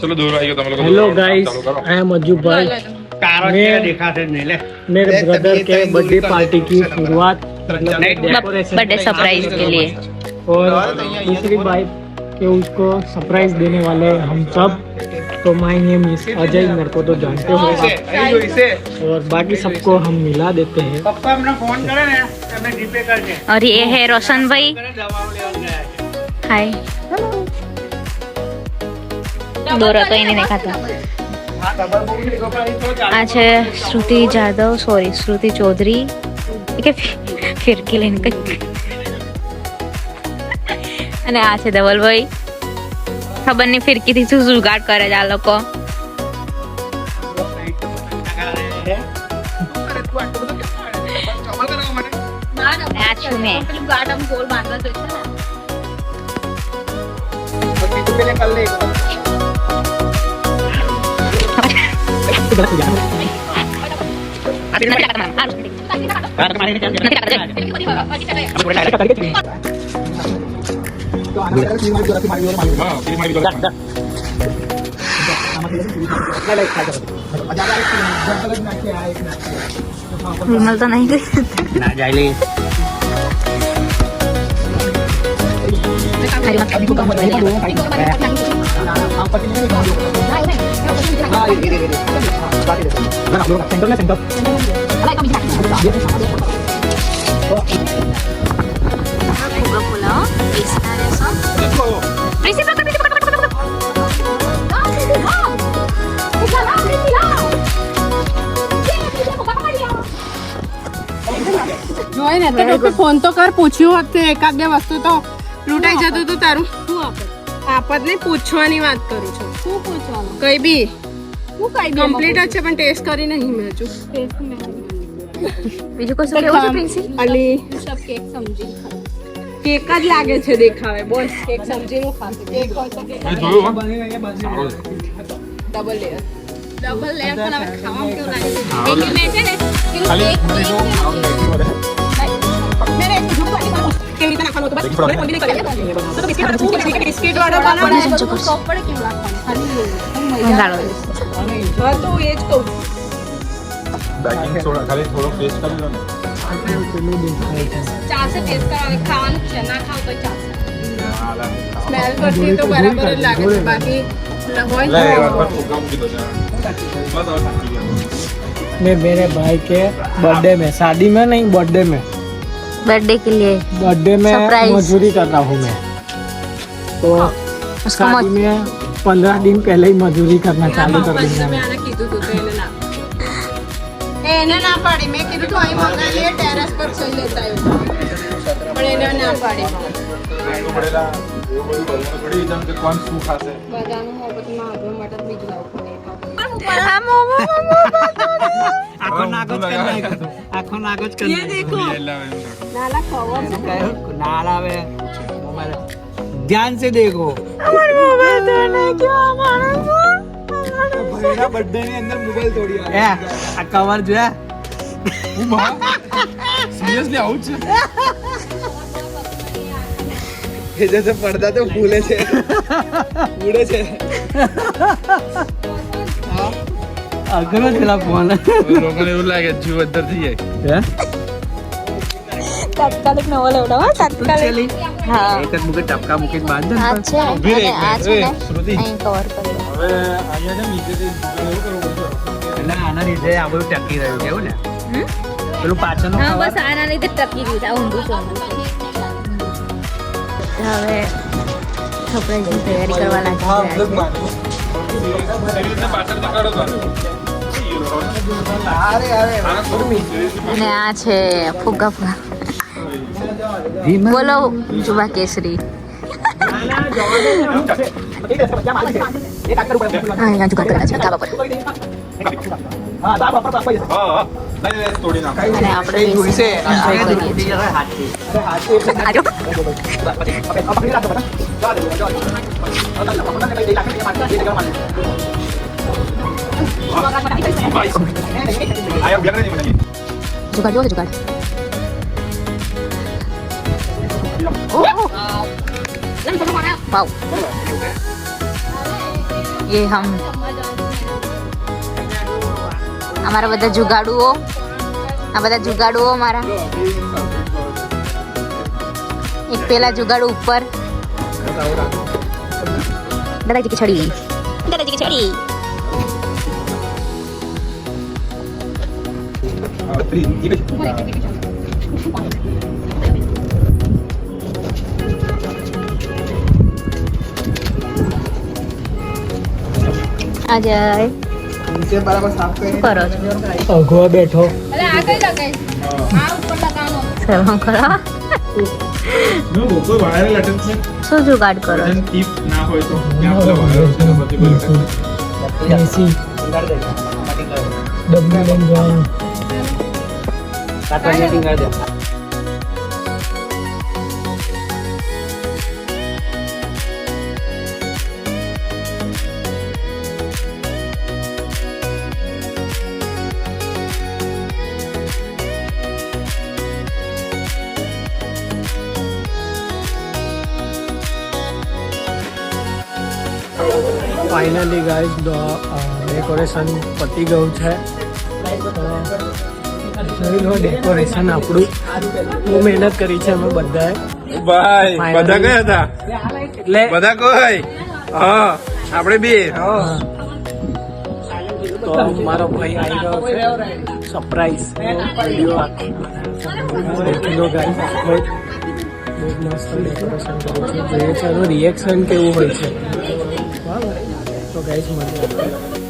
चलो दूर आइए तुम लोग। Hello guys, I am Ajju भाई। मेरे ब्रदर के बर्थडे पार्टी की शुरुआत बर्थडे सरप्राइज के लिए और दूसरी बाइक के उसको सरप्राइज देने वाले हम सब। तो माय नेम इज अजय, मेरे को तो जानते हो और बाकी सबको हम मिला देते हैं। और ये है रोशन भाई। हाय। दोरा तो ही नहीं देखा था। आज है श्रुति जादव, सॉरी श्रुति चौधरी કે ફિરકી લઈને કઈ અને આ છે ધવલભાઈ. ખબર નહીં ફિરકીથી શું જુગાડ કરે છે આ લોકો. આ છું મેં. विमल तो नहीं गई. ફોન તો કર, પૂછ્યું હોત એકાદ બે વસ્તુ તો લૂંટાઈ જતું તું તારું. આપત નહીં, પૂછવાની વાત કરું છું. શું પૂછવાનું? કઈ બી કમ્પ્લીટ જ છે પણ ટેસ્ટ કરી નહીં મેં હજુ. બીજું કશું કેવું છે પ્રિન્સી? અલી કેક સમજી કેક જ લાગે છે દેખાવે. બોલ કેક સમજી નું ખાશે. કેક હોય તો કેક ડબલ લેયર પણ હવે ખાવામાં કેવું લાગે છે? એટલે મેં છે ને મેરે કેવી રીતે નાખવાનું હતું બસ મેં કોમ્બિનેટ કરી તો બિસ્કિટ વાળો બનાવવાનો છે. સોપડ કેવું લાગવાનું ખાલી હા તો એ જ કહું. બેકિંગ સોડા ખાલી થોડો ટેસ્ટ કરી લો ને. ચાલશે, ટેસ્ટ કરાવે. ખાવાનું છે, ના ખાવ તો ચાલશે. સ્મેલ કરતી તો બરાબર જ લાગે છે. બાકી હોય લે એક તો बार प्रोग्राम की तो जा बस और ठीक है. मैं मेरे भाई के बर्थडे में, शादी में नहीं, बर्थडे में, बर्थडे के लिए बर्थडे में Surprise. मजदूरी कर रहा हूँ मैं. तो उसको शादी में 15 दिन पहले ही मजदूरी करना चालू कर મેં दूंगा. આને કીધું તું તો એને ના પાડી. મેં કીધું તું અહીં મંગાવી લે, ટેરેસ પર જઈ લેતા આવ્યો પણ એને ના પાડી. तो पड़ेगा वो बोलना थोड़ी एकदम के कौन सू खासे બધાનું મોહબ્બતમાં આગળ માટે બીજું લાવવું પડે. આખો નાગો જ કરી નાખ્યો. આખો નાગો જ કરી નાખ્યો. નાલા ખબર છે. नाल आवे ध्यान से देखो. ભાઈના બર્થડે ની અંદર મોબાઈલ તોડી આવ્યો. આ કવર જો सीरियसली आउट છે. એ જે પડદા તો ફૂલે છે, ઉડે છે. અઘરો છેલા ફોન. લોકોને એવું લાગે જીવ અંદર થઈ જાય. તાત્કાલિક નવો લેવડાવો. તાત્કાલિક હા એક જ મુકે ટપકા મૂકીને બાંધે આ છે ઉભી રહી અને આ છે ને શ્રુતિ. અહીં કવર કર્યું. હવે અહીંયા છે નીચેથી એવું કરવું પડશે. એટલે આના લીધે આ બધું ટકી રહ્યું છે એવું ને. પેલું પાછળનું હા કવર બસ આના લીધે ટકી ગયું છે. આ ઊંધું છે, ઊંધું છે. હવે સરપ્રાઈઝની તૈયારી કરવા લાગી ગયા છે. એવી રીતે પાછળથી કાઢો તો. અને આ છે ફુગ્ગા ફુગ્ગા. બોલો જુબા કેસરી. હા અહીંયા જુગાડ કરેલા છે ધાબા પર. હા નહીં તોડી નાખ. અને આપણે બેસીને enjoy કરીએ છીએ. આજો. આયા બેગને નહીં મને. જુગાડ જો જુગાડ. વાવ. ये हम हमारा બધા જુગાડુઓ આ બધા જુગાડુઓ મારા એક પેલા જુગાડુ ઉપર દાદાજી की छड़ी आ जाए नीचे बराबर साफ શું કરો છો અગવા બેઠો અરે આ કઈ લગાઈ આ ઉપર લગાવવાનો શરમ કરો નો કોઈ વાયર લટક છે શું જુગાડ કરો વજન ટીપ ના હોય તો ત્યાં પેલા વાયર છે ને બધી લટક એસી ડબલ લઈને જવાનું ફાઇનલી ગાઈસ ડેકોરેશન પતી ગયું છે જોઈ લો ડેકોરેશન આપણું બહુ મહેનત કરી છે અમે બધાએ ભાઈ બધા ગયા હતા એટલે બધા કોઈ હા આપણે બે તો મારો ભાઈ આવી ગયો છે સરપ્રાઈઝ વિડીયો આખો ગાઈસ આપણે બહુ મસ્ત ડેકોરેશન કર્યું છે જોઈએ છે એનું રિએક્શન કેવું હોય છે બરાબર તો ગાઈસ મળીએ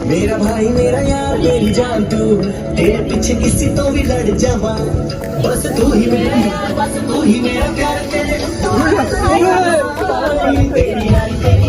मेरा भाई मेरा यार मेरी जान तू तेरे पीछे किसी तो भी लड़ जावा बस तू ही मेरा यार बस तू ही मेरा प्यार तेरी यारी तेरी